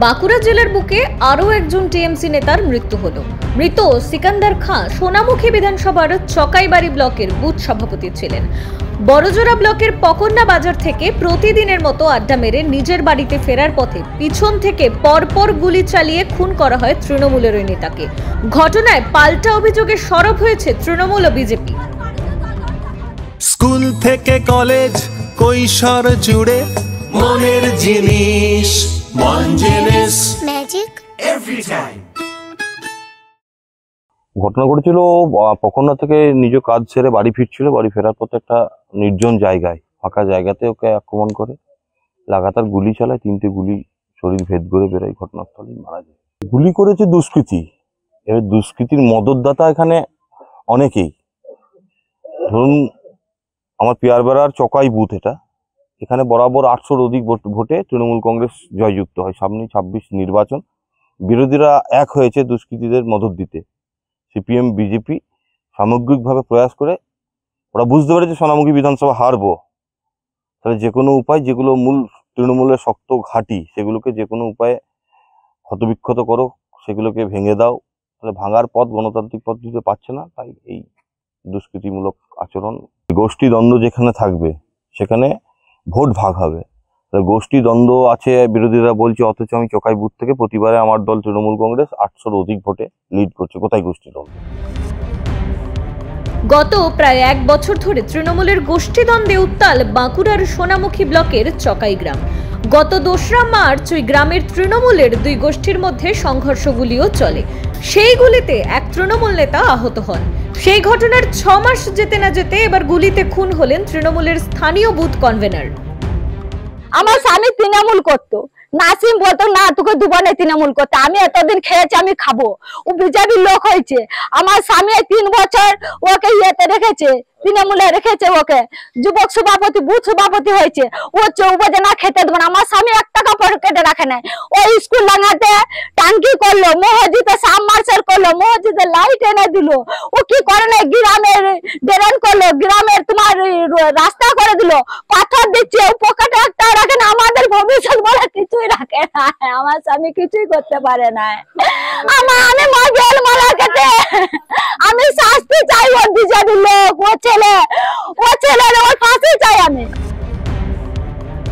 বাঁকুড়া জেলার বুকে আরও একজন টিএমসি নেতার মৃত্যু হলো। মৃত সিকান্দার খাঁ সোনামুখী বিধানসভার চকাইবাড়ি ব্লকের বুথ সভাপতি ছিলেন। বড়জোড়া ব্লকের পকন্না বাজার থেকে প্রতিদিনের মতো আড্ডা মেরে নিজের বাড়িতে ফেরার পথে পিছন থেকে পরপর গুলি চালিয়ে খুন করা হয় তৃণমূলের ওই নেতাকে। ঘটনায় পাল্টা অভিযোগে সরব হয়েছে তৃণমূল ও বিজেপি। স্কুল থেকে কলেজ কৈশোর জুড়ে মনের জিনিস মনজেনেস ম্যাজিক এভরি টাইম। ঘটনা ঘটেছিল পকন্না থেকে নিজ কাজ ছেড়ে বাড়ি ফিরছিল। বাড়ি ফেরার পথে একটা নির্জন জায়গায়, ফাঁকা জায়গাতে ওকে আক্রমণ করে লাগাতার গুলি চালায়। 3টে গুলি শরীর ভেদ করে বেরোয়, ঘটনাস্থলেই মারা যায়। গুলি করেছে দুষ্কৃতী। এবার দুষ্কৃতির মদতদাতা এখানে অনেকেই। ধরুন আমার পিয়ারবেড়ার চকাই বুথ, এখানে বরাবর 800-র অধিক ভোটে তৃণমূল কংগ্রেস জয়যুক্ত হয়। সামনে 26 নির্বাচন। বিরোধীরা এক হয়েছে দুষ্কৃতীদের মদত দিতে। সিপিএম বিজেপি সামগ্রিকভাবে প্রয়াস করে ওরা বুঝতে পেরেছে সোনামুখী বিধানসভা হারবো, তাহলে যে কোনো উপায়, যেগুলো মূল তৃণমূলের শক্ত ঘাঁটি, সেগুলোকে যে কোনো উপায়ে ক্ষতবিক্ষত করো, সেগুলোকে ভেঙে দাও। তাহলে ভাঙার পথ গণতান্ত্রিক পথ দিতে পারছে না, তাই এই দুষ্কৃতিমূলক আচরণ। গোষ্ঠী দ্বন্দ্ব যেখানে থাকবে সেখানে ভোট ভাগ হবে। গোষ্ঠী দ্বন্দ্ব আছে বিরোধীরা বলছে, অথচ আমি চকাই বুথ থেকে প্রতিবারে আমার দল তৃণমূল কংগ্রেস 800-র অধিক ভোটে লিড করছে। কোথায় গোষ্ঠী দ্বন্দ্ব? গত প্রায় 1 বছর ধরে তৃণমূলের গোষ্ঠীদ্বন্দ্বে উত্তাল বাঁকুড়ার সোনামুখী ব্লকের চকাই গ্রাম। গত 2রা মার্চ ওই গ্রামের তৃণমূলের 2 গোষ্ঠীর মধ্যে সংঘর্ষগুলিও চলে। সেই গুলিতে এক তৃণমূল নেতা আহত হন। সেই ঘটনার 6 মাস যেতে না যেতে এবার গুলিতে খুন হলেন তৃণমূলের স্থানীয় বুথ কনভেনার। আমার স্বামী তৃণমূল করতো, নাসিম বলতো না তোকে দুবারে তৃণমূল করতে, আমি এতদিন খেয়েছি আমি খাবো। ও বিজেপির লোক হয়েছে। আমার স্বামী 3 বছর ওকে ইয়েতে রেখেছে, তৃণমূলে রেখেছে, ওকে যুবক সভাপতি বুথ সভাপতি হয়েছে। ও 4 বছর না খেতে দেবো না। আমার স্বামী 1 টাকা পকেটে রাখে নাই। ও স্কুল লাগাতে টাঙ্কি করলো, মসজিদে সাবমার্সেল করলো, মসজিদে লাইট এনে দিল। ও কি করে না, গ্রামের ড্রেন করলো, গ্রামের তোমার রাস্তা করে দিল, পাথর দিচ্ছে। ও পকেটে 1 টাকা রাখে না। আমাদের ভবিষ্যৎ বলে কিছুই রাখে না। আমার স্বামী কিছুই করতে পারে না। আমি মজেল মারা কেটে আমি শাস্তি চাই। ওর বিজেপির লোক, ও ছেলে ওর ফাঁসি চাই আমি।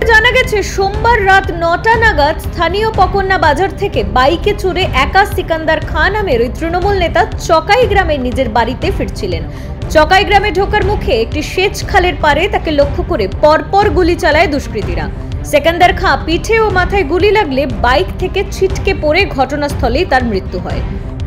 জানা গেছে সোমবার রাত 9টা নাগাদ স্থানীয় পকন্না বাজার থেকে বাইকে চড়ে একা সিকান্দার খাঁ নামের ওই তৃণমূল নেতা চকাই গ্রামে নিজের বাড়িতে ফিরছিলেন। চকাই গ্রামে ঢোকার মুখে একটি সেচ খালের পারে তাকে লক্ষ্য করে পরপর গুলি চালায় দুষ্কৃতীরা। সিকান্দার খাঁ পিঠে ও মাথায় গুলি লাগলে বাইক থেকে ছিটকে পড়ে ঘটনাস্থলেই তার মৃত্যু হয়।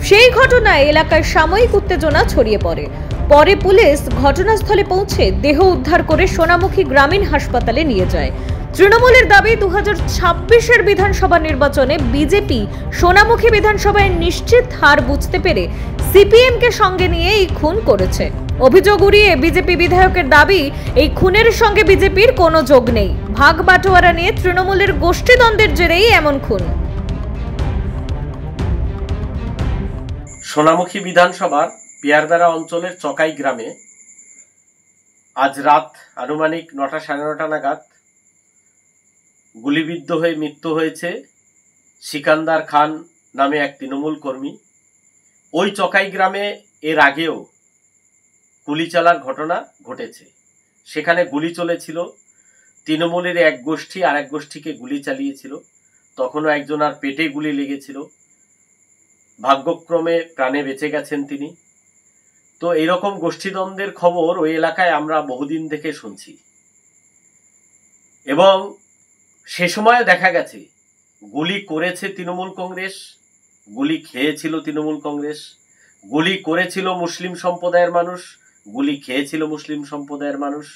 সেই ঘটনায় এলাকায় সাময়িক উত্তেজনা ছড়িয়ে পড়ে। পরে পুলিশ ঘটনাস্থলে পৌঁছে দেহ উদ্ধার করে সোনামুখী গ্রামীণ হাসপাতালে নিয়ে যায়। তৃণমূলের দাবি 2026-এর বিধানসভা নির্বাচনে বিজেপি সোনামুখী বিধানসভায় নিশ্চিত হার বুঝতে পেরে সিপিএমকে সঙ্গে নিয়ে এই খুন করেছে। অভিযোগ উড়িয়ে বিজেপি বিধায়কের দাবি, এই খুনের সঙ্গে বিজেপির কোনো যোগ নেই। ভাগ বাটোয়ারা নিয়ে তৃণমূলের গোষ্ঠীদ্বন্দ্বের জেরেই এমন খুন। সোনামুখী বিধানসভার পিয়ারবেড়া অঞ্চলের চকাই গ্রামে আজ রাত আনুমানিক 9টা সাড়ে 9টা নাগাদ গুলিবিদ্ধ হয়ে মৃত্যু হয়েছে সিকান্দার খান নামে এক তৃণমূল কর্মী। ওই চকাই গ্রামে এর আগেও গুলি চালার ঘটনা ঘটেছে। সেখানে গুলি চলেছিল, তৃণমূলের এক গোষ্ঠী আর এক গোষ্ঠীকে গুলি চালিয়েছিল। তখনও একজনের পেটে গুলি লেগেছিল, ভাগ্যক্রমে প্রাণে বেঁচে গেছেন তিনি। তো এরকম গোষ্ঠীদ্বন্দ্বের খবর ওই এলাকায় আমরা বহুদিন থেকে শুনছি, এবং সে সময় দেখা গেছে গুলি করেছে তৃণমূল কংগ্রেস, গুলি খেয়েছিল তৃণমূল কংগ্রেস, গুলি করেছিল মুসলিম সম্প্রদায়ের মানুষ, গুলি খেয়েছিল মুসলিম সম্প্রদায়ের মানুষ।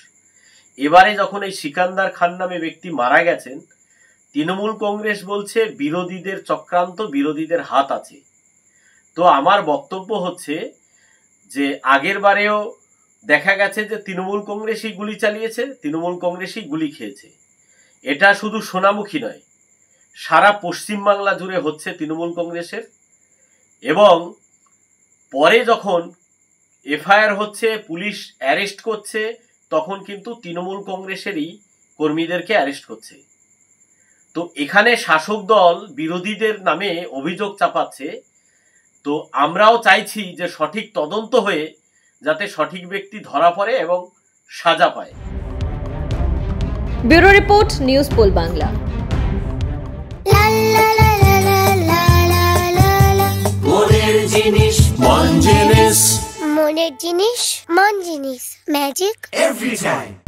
এবারে যখন এই সিকান্দার খান নামে ব্যক্তি মারা গেছেন, তৃণমূল কংগ্রেস বলছে বিরোধীদের চক্রান্ত, বিরোধীদের হাত আছে। তো আমার বক্তব্য হচ্ছে যে আগের বারেও দেখা গেছে যে তৃণমূল কংগ্রেসই গুলি চালিয়েছে, তৃণমূল কংগ্রেসই গুলি খেয়েছে। এটা শুধু সোনামুখী নয়, সারা পশ্চিমবাংলা জুড়ে হচ্ছে তৃণমূল কংগ্রেসের। এবং পরে যখন এফআইআর হচ্ছে, পুলিশ অ্যারেস্ট করছে, তখন কিন্তু তৃণমূল কংগ্রেসেরই কর্মীদেরকে অ্যারেস্ট করছে। তো তো এখানে শাসক দল বিরোধীদের নামে অভিযোগ চাপাচ্ছে। তো আমরাও চাইছি যে সঠিক তদন্ত হয়ে যাতে সঠিক ব্যক্তি ধরা পড়ে এবং সাজা পায়। Bureau report, news poll Bangla. মনের জিনিস মন জিনিস, মনের জিনিস মন জিনিস, ম্যাজিক এভরি টাইম।